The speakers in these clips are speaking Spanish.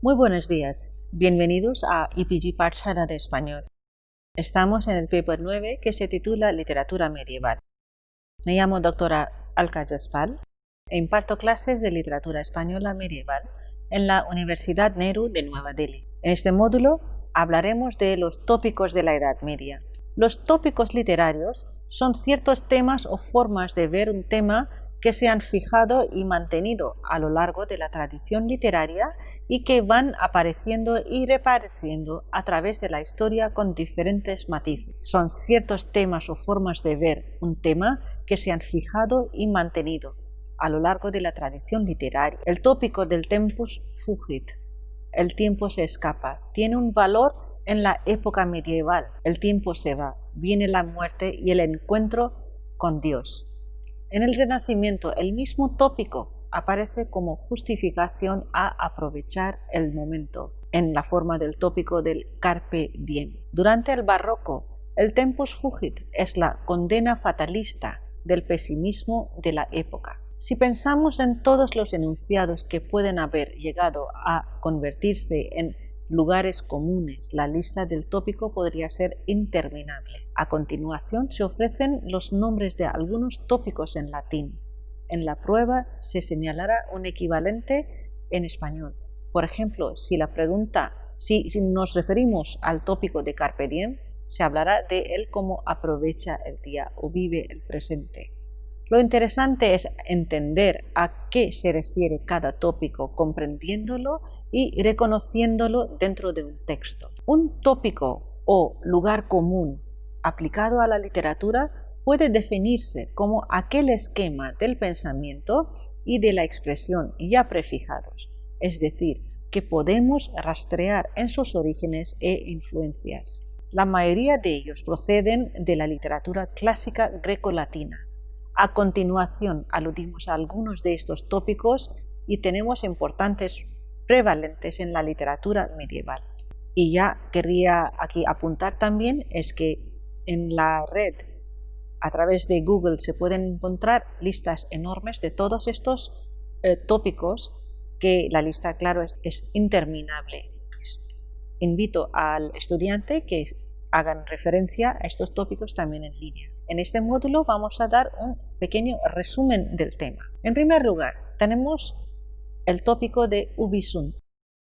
Muy buenos días, bienvenidos a IPG Pathshala de Español. Estamos en el paper 9 que se titula Literatura Medieval. Me llamo doctora Alka Jaspal e imparto clases de literatura española medieval en la Universidad Nehru de Nueva Delhi. En este módulo hablaremos de los tópicos de la Edad Media. Los tópicos literarios son ciertos temas o formas de ver un tema que se han fijado y mantenido a lo largo de la tradición literaria y que van apareciendo y reapareciendo a través de la historia con diferentes matices. Son ciertos temas o formas de ver un tema que se han fijado y mantenido a lo largo de la tradición literaria. El tópico del tempus fugit, el tiempo se escapa, tiene un valor en la época medieval. El tiempo se va, viene la muerte y el encuentro con Dios. En el Renacimiento, el mismo tópico aparece como justificación a aprovechar el momento, en la forma del tópico del carpe diem. Durante el Barroco, el tempus fugit es la condena fatalista del pesimismo de la época. Si pensamos en todos los enunciados que pueden haber llegado a convertirse en lugares comunes, la lista del tópico podría ser interminable. A continuación se ofrecen los nombres de algunos tópicos en latín. En la prueba se señalará un equivalente en español. Por ejemplo, si nos referimos al tópico de carpe diem, se hablará de él como aprovecha el día o vive el presente. Lo interesante es entender a qué se refiere cada tópico, comprendiéndolo y reconociéndolo dentro de un texto. Un tópico o lugar común aplicado a la literatura puede definirse como aquel esquema del pensamiento y de la expresión ya prefijados, es decir, que podemos rastrear en sus orígenes e influencias. La mayoría de ellos proceden de la literatura clásica greco-latina. A continuación aludimos a algunos de estos tópicos y tenemos importantes prevalentes en la literatura medieval. Y ya querría aquí apuntar también es que en la red, a través de Google, se pueden encontrar listas enormes de todos estos tópicos, que la lista, claro, es interminable. Invito al estudiante que hagan referencia a estos tópicos también en línea. En este módulo vamos a dar un pequeño resumen del tema. En primer lugar, tenemos el tópico de ubi sunt.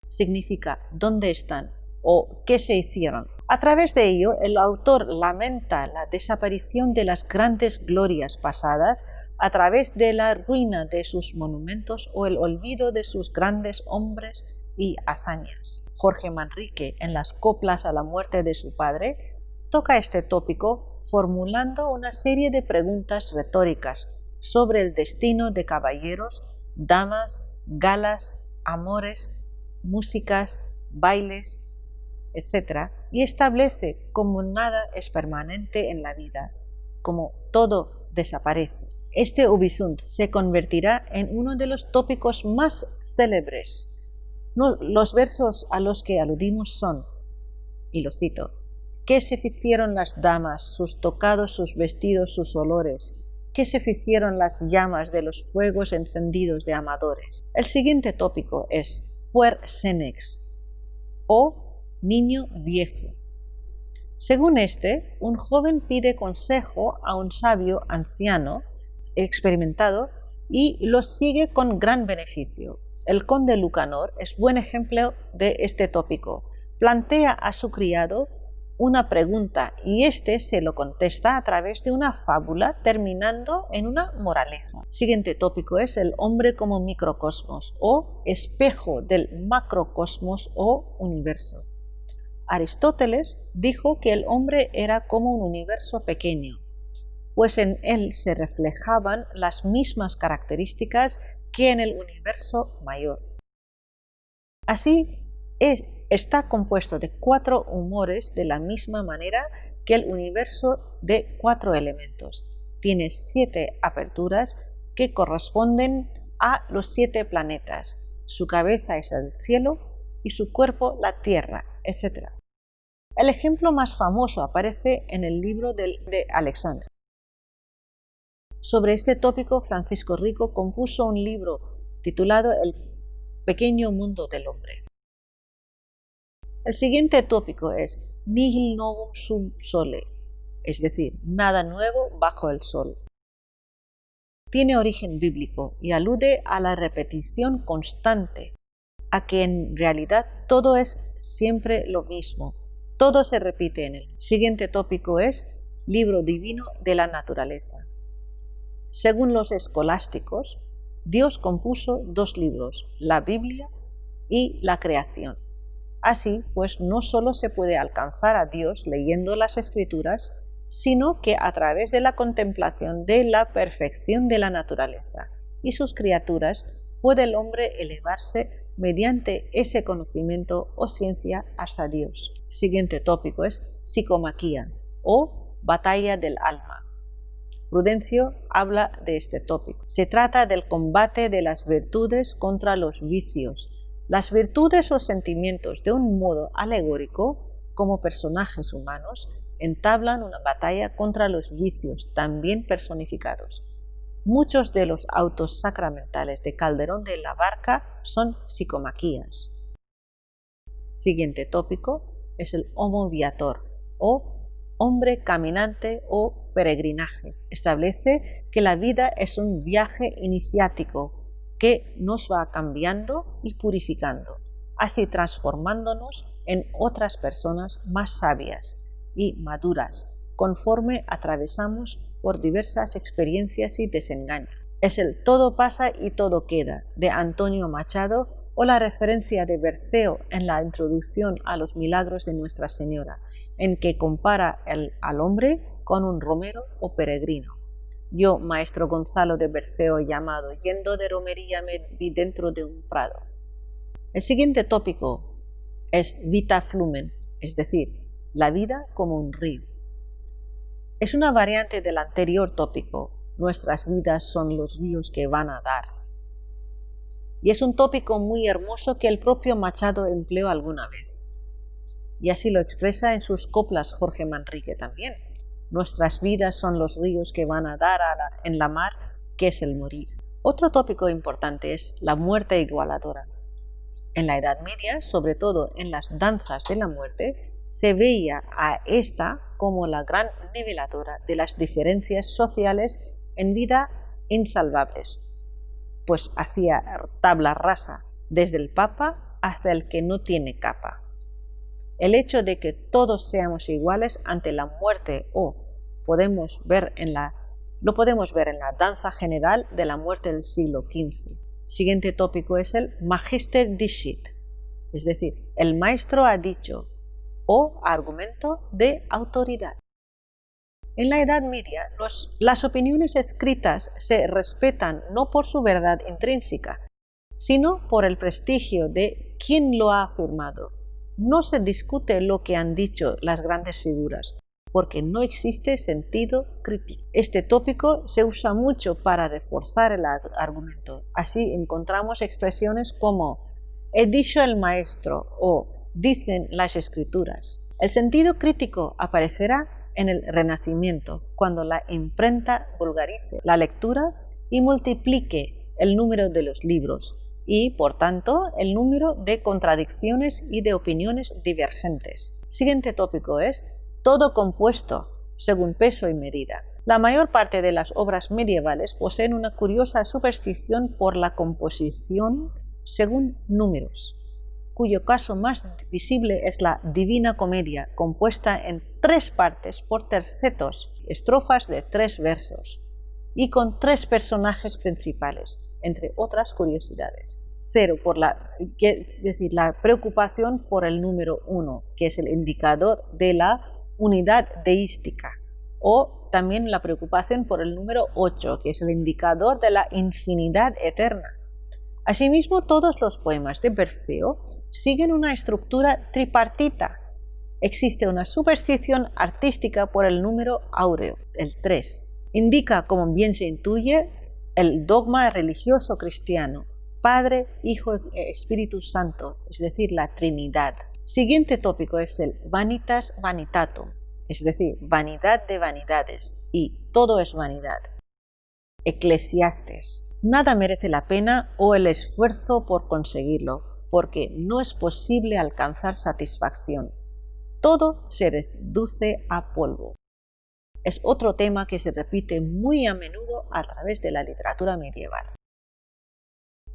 Significa dónde están o qué se hicieron. A través de ello, el autor lamenta la desaparición de las grandes glorias pasadas a través de la ruina de sus monumentos o el olvido de sus grandes hombres y hazañas. Jorge Manrique, en las coplas a la muerte de su padre, toca este tópico formulando una serie de preguntas retóricas sobre el destino de caballeros, damas, galas, amores, músicas, bailes, etc. Y establece como nada es permanente en la vida, como todo desaparece. Este ubi sunt se convertirá en uno de los tópicos más célebres. Los versos a los que aludimos son, y lo cito: ¿qué se ficieron las damas, sus tocados, sus vestidos, sus olores? ¿Qué se ficieron las llamas de los fuegos encendidos de amadores? El siguiente tópico es puer senex, o niño viejo. Según este, un joven pide consejo a un sabio anciano, experimentado, y lo sigue con gran beneficio. El conde Lucanor es buen ejemplo de este tópico. Plantea a su criado una pregunta y éste se lo contesta a través de una fábula terminando en una moraleja. Siguiente tópico es el hombre como microcosmos o espejo del macrocosmos o universo. Aristóteles dijo que el hombre era como un universo pequeño, pues en él se reflejaban las mismas características que en el universo mayor. Así está compuesto de 4 humores de la misma manera que el universo de 4 elementos. Tiene 7 aperturas que corresponden a los 7 planetas. Su cabeza es el cielo y su cuerpo la tierra, etc. El ejemplo más famoso aparece en el libro de Alexandre. Sobre este tópico, Francisco Rico compuso un libro titulado El pequeño mundo del hombre. El siguiente tópico es nihil novum sub sole, es decir, nada nuevo bajo el sol. Tiene origen bíblico y alude a la repetición constante, a que en realidad todo es siempre lo mismo, todo se repite en él. Siguiente tópico es libro divino de la naturaleza. Según los escolásticos, Dios compuso dos libros, la Biblia y la creación. Así, pues, no solo se puede alcanzar a Dios leyendo las Escrituras, sino que a través de la contemplación de la perfección de la naturaleza y sus criaturas puede el hombre elevarse mediante ese conocimiento o ciencia hasta Dios. Siguiente tópico es psicomaquía o batalla del alma. Prudencio habla de este tópico. Se trata del combate de las virtudes contra los vicios. Las virtudes o sentimientos, de un modo alegórico, como personajes humanos, entablan una batalla contra los vicios, también personificados. Muchos de los autos sacramentales de Calderón de la Barca son psicomaquías. Siguiente tópico es el homo viator o hombre caminante o peregrinaje. Establece que la vida es un viaje iniciático que nos va cambiando y purificando, así transformándonos en otras personas más sabias y maduras, conforme atravesamos por diversas experiencias y desengaños. Es el todo pasa y todo queda de Antonio Machado o la referencia de Berceo en la introducción a los milagros de Nuestra Señora, en que compara al hombre con un romero o peregrino. Yo, maestro Gonzalo de Berceo, llamado, yendo de romería me vi dentro de un prado. El siguiente tópico es vita flumen, es decir, la vida como un río. Es una variante del anterior tópico, nuestras vidas son los ríos que van a dar. Y es un tópico muy hermoso que el propio Machado empleó alguna vez. Y así lo expresa en sus coplas Jorge Manrique también. Nuestras vidas son los ríos que van a dar en la mar, que es el morir. Otro tópico importante es la muerte igualadora. En la Edad Media, sobre todo en las danzas de la muerte, se veía a esta como la gran niveladora de las diferencias sociales en vida insalvables, pues hacía tabla rasa desde el Papa hasta el que no tiene capa. El hecho de que todos seamos iguales ante la muerte lo podemos ver en la danza general de la muerte del siglo XV. Siguiente tópico es el Magister dicit, es decir, el maestro ha dicho, o argumento de autoridad. En la Edad Media, las opiniones escritas se respetan no por su verdad intrínseca, sino por el prestigio de quien lo ha afirmado. No se discute lo que han dicho las grandes figuras, porque no existe sentido crítico. Este tópico se usa mucho para reforzar el argumento. Así encontramos expresiones como he dicho el maestro o dicen las escrituras. El sentido crítico aparecerá en el Renacimiento, cuando la imprenta vulgarice la lectura y multiplique el número de los libros y, por tanto, el número de contradicciones y de opiniones divergentes. Siguiente tópico es todo compuesto según peso y medida. La mayor parte de las obras medievales poseen una curiosa superstición por la composición según números, cuyo caso más visible es la Divina Comedia, compuesta en 3 partes por tercetos, estrofas de 3 versos, y con 3 personajes principales, entre otras curiosidades. 0 la preocupación por el número 1, que es el indicador de la unidad deística, o también la preocupación por el número 8, que es el indicador de la infinidad eterna. Asimismo, todos los poemas de Berceo siguen una estructura tripartita. Existe una superstición artística por el número áureo, el 3. Indica, como bien se intuye, el dogma religioso cristiano, Padre, Hijo y Espíritu Santo, es decir, la Trinidad. Siguiente tópico es el vanitas vanitatum, es decir, vanidad de vanidades, y todo es vanidad. Eclesiastes. Nada merece la pena o el esfuerzo por conseguirlo, porque no es posible alcanzar satisfacción. Todo se reduce a polvo. Es otro tema que se repite muy a menudo a través de la literatura medieval.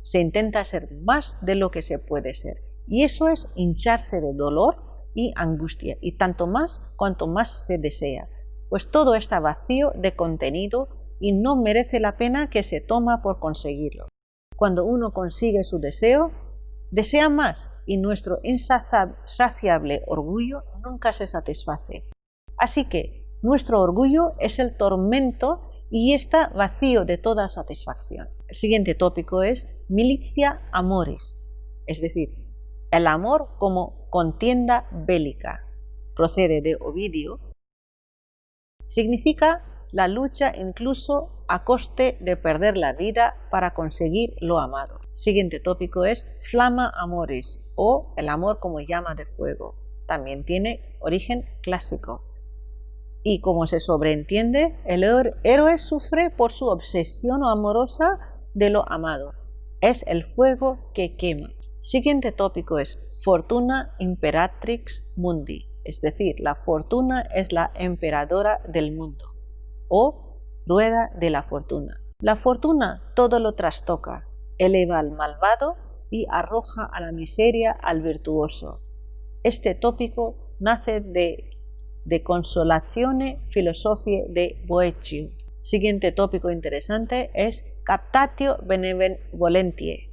Se intenta ser más de lo que se puede ser, y eso es hincharse de dolor y angustia, y tanto más cuanto más se desea, pues todo está vacío de contenido y no merece la pena que se toma por conseguirlo. Cuando uno consigue su deseo, desea más, y nuestro insaciable orgullo nunca se satisface. Así que nuestro orgullo es el tormento y está vacío de toda satisfacción. El siguiente tópico es militia amoris, es decir, el amor como contienda bélica. Procede de Ovidio. Significa la lucha incluso a coste de perder la vida para conseguir lo amado. Siguiente tópico es flama amoris, o el amor como llama de fuego. También tiene origen clásico. Y como se sobreentiende, el héroe sufre por su obsesión amorosa de lo amado. Es el fuego que quema. Siguiente tópico es Fortuna Imperatrix Mundi, es decir, la fortuna es la emperadora del mundo, o rueda de la fortuna. La fortuna todo lo trastoca, eleva al malvado y arroja a la miseria al virtuoso. Este tópico nace de Consolatione Philosophiae de Boeccio. Siguiente tópico interesante es Captatio Benevolentiae,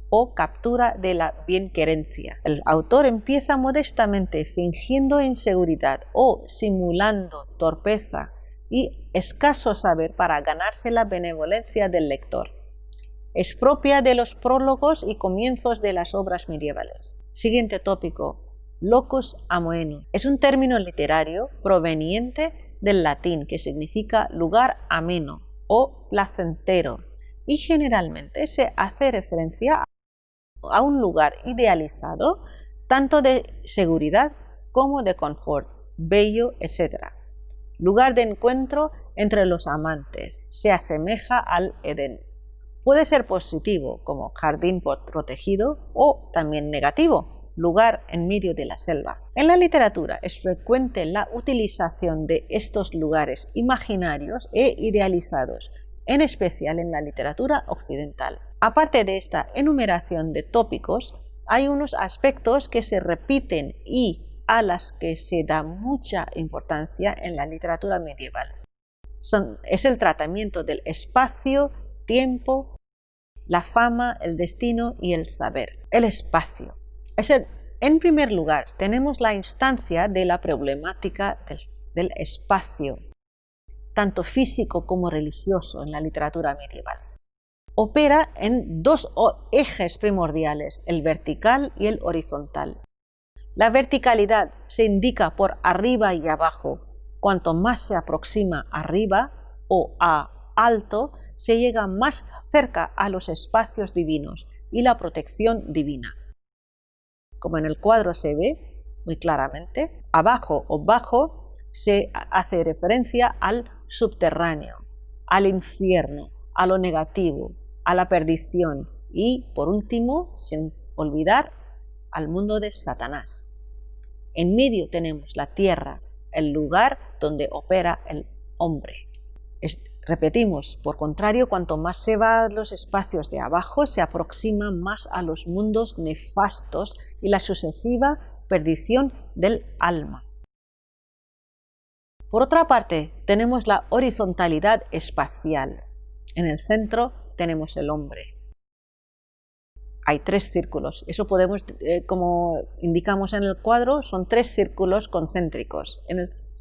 o captura de la bienquerencia. El autor empieza modestamente fingiendo inseguridad o simulando torpeza y escaso saber para ganarse la benevolencia del lector. Es propia de los prólogos y comienzos de las obras medievales. Siguiente tópico, locus amoenus. Es un término literario proveniente del latín que significa lugar ameno o placentero y generalmente se hace referencia a un lugar idealizado tanto de seguridad como de confort, bello, etc. Lugar de encuentro entre los amantes, se asemeja al Edén. Puede ser positivo como jardín protegido o también negativo, lugar en medio de la selva. En la literatura es frecuente la utilización de estos lugares imaginarios e idealizados, en especial en la literatura occidental. Aparte de esta enumeración de tópicos, hay unos aspectos que se repiten y a las que se da mucha importancia en la literatura medieval. Es el tratamiento del espacio, tiempo, la fama, el destino y el saber. El espacio. En primer lugar, tenemos la instancia de la problemática del espacio, tanto físico como religioso en la literatura medieval. Opera en dos ejes primordiales, el vertical y el horizontal. La verticalidad se indica por arriba y abajo. Cuanto más se aproxima arriba o a alto, se llega más cerca a los espacios divinos y la protección divina. Como en el cuadro se ve muy claramente, abajo o bajo se hace referencia al subterráneo, al infierno, a lo negativo, a la perdición y, por último, sin olvidar, al mundo de Satanás. En medio tenemos la tierra, el lugar donde opera el hombre. Repetimos, por contrario, cuanto más se va a los espacios de abajo, se aproxima más a los mundos nefastos y la sucesiva perdición del alma. Por otra parte, tenemos la horizontalidad espacial. En el centro tenemos el hombre. Hay 3 círculos. Eso podemos, como indicamos en el cuadro, son 3 círculos concéntricos.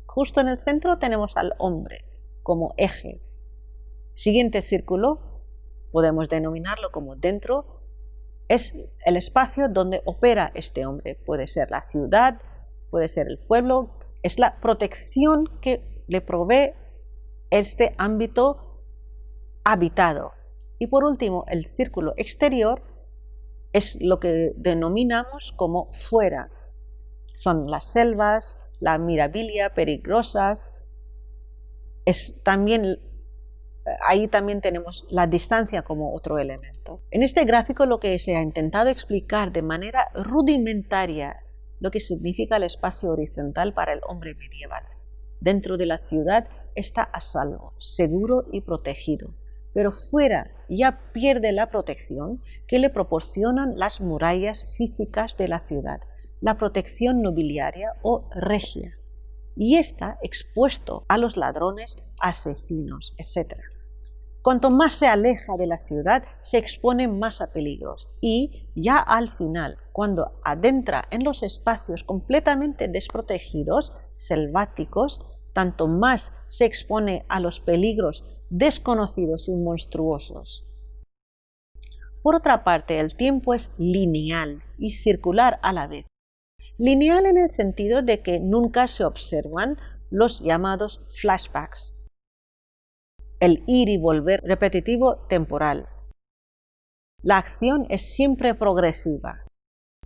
Justo en el centro tenemos al hombre como eje. Siguiente círculo, podemos denominarlo como dentro, es el espacio donde opera este hombre. Puede ser la ciudad, puede ser el pueblo, es la protección que le provee este ámbito habitado. Y por último, el círculo exterior es lo que denominamos como fuera. Son las selvas, la mirabilia peligrosas, es también ahí también tenemos la distancia como otro elemento. En este gráfico lo que se ha intentado explicar de manera rudimentaria lo que significa el espacio horizontal para el hombre medieval. Dentro de la ciudad está a salvo, seguro y protegido, pero fuera ya pierde la protección que le proporcionan las murallas físicas de la ciudad, la protección nobiliaria o regia, y está expuesto a los ladrones, asesinos, etc. Cuanto más se aleja de la ciudad, se expone más a peligros y ya al final, cuando adentra en los espacios completamente desprotegidos, selváticos, tanto más se expone a los peligros desconocidos y monstruosos. Por otra parte, el tiempo es lineal y circular a la vez. Lineal en el sentido de que nunca se observan los llamados flashbacks, el ir y volver repetitivo temporal. La acción es siempre progresiva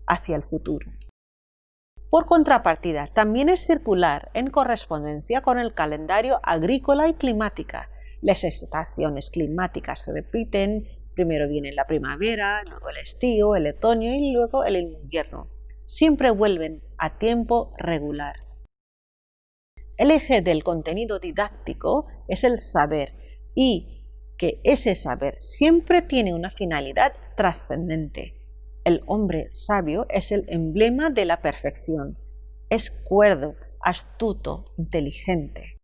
hacia el futuro. Por contrapartida, también es circular en correspondencia con el calendario agrícola y climática. Las estaciones climáticas se repiten, primero viene la primavera, luego el estío, el otoño y luego el invierno. Siempre vuelven a tiempo regular. El eje del contenido didáctico es el saber y que ese saber siempre tiene una finalidad trascendente. El hombre sabio es el emblema de la perfección. Es cuerdo, astuto, inteligente.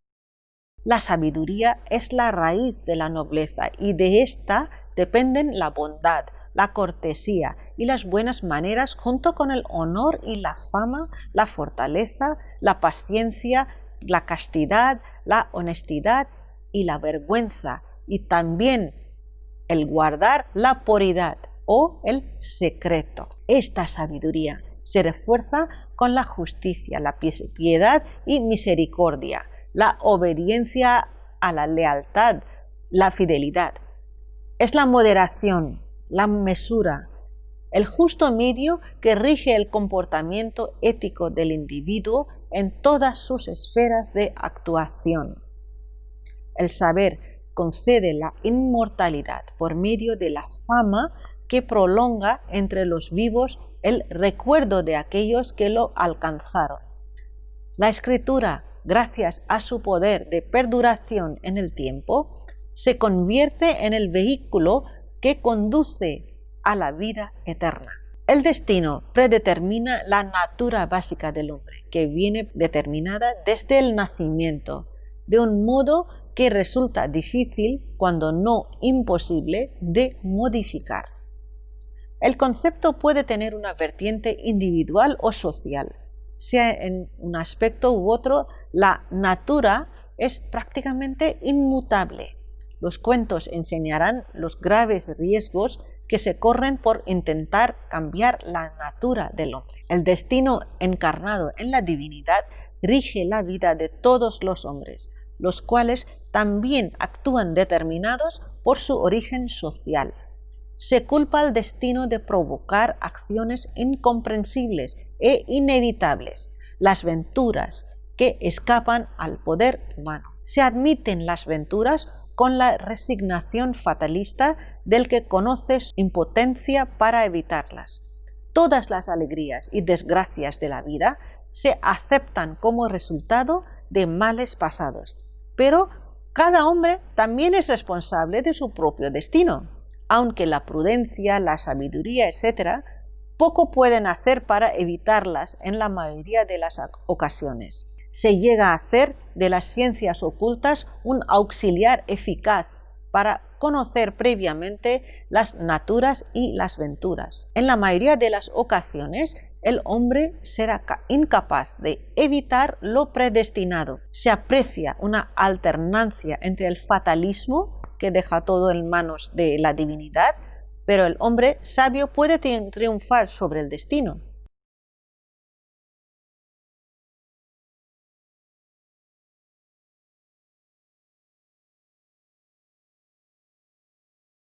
La sabiduría es la raíz de la nobleza y de esta dependen la bondad, la cortesía y las buenas maneras junto con el honor y la fama, la fortaleza, la paciencia, la castidad, la honestidad y la vergüenza, y también el guardar la puridad o el secreto. Esta sabiduría se refuerza con la justicia, la piedad y misericordia, la obediencia a la lealtad, la fidelidad. Es la moderación, la mesura, el justo medio que rige el comportamiento ético del individuo en todas sus esferas de actuación. El saber concede la inmortalidad por medio de la fama que prolonga entre los vivos el recuerdo de aquellos que lo alcanzaron. La escritura, gracias a su poder de perduración en el tiempo, se convierte en el vehículo que conduce a la vida eterna. El destino predetermina la natura básica del hombre, que viene determinada desde el nacimiento, de un modo que resulta difícil, cuando no imposible, de modificar. El concepto puede tener una vertiente individual o social. Sea en un aspecto u otro, la natura es prácticamente inmutable. Los cuentos enseñarán los graves riesgos que se corren por intentar cambiar la natura del hombre. El destino encarnado en la divinidad rige la vida de todos los hombres, los cuales también actúan determinados por su origen social. Se culpa al destino de provocar acciones incomprensibles e inevitables, las venturas que escapan al poder humano. Se admiten las venturas con la resignación fatalista del que conoce su impotencia para evitarlas. Todas las alegrías y desgracias de la vida se aceptan como resultado de males pasados, pero cada hombre también es responsable de su propio destino, aunque la prudencia, la sabiduría, etc., poco pueden hacer para evitarlas en la mayoría de las ocasiones. Se llega a hacer de las ciencias ocultas un auxiliar eficaz para conocer previamente las naturas y las venturas. En la mayoría de las ocasiones, el hombre será incapaz de evitar lo predestinado. Se aprecia una alternancia entre el fatalismo, que deja todo en manos de la divinidad, pero el hombre sabio puede triunfar sobre el destino.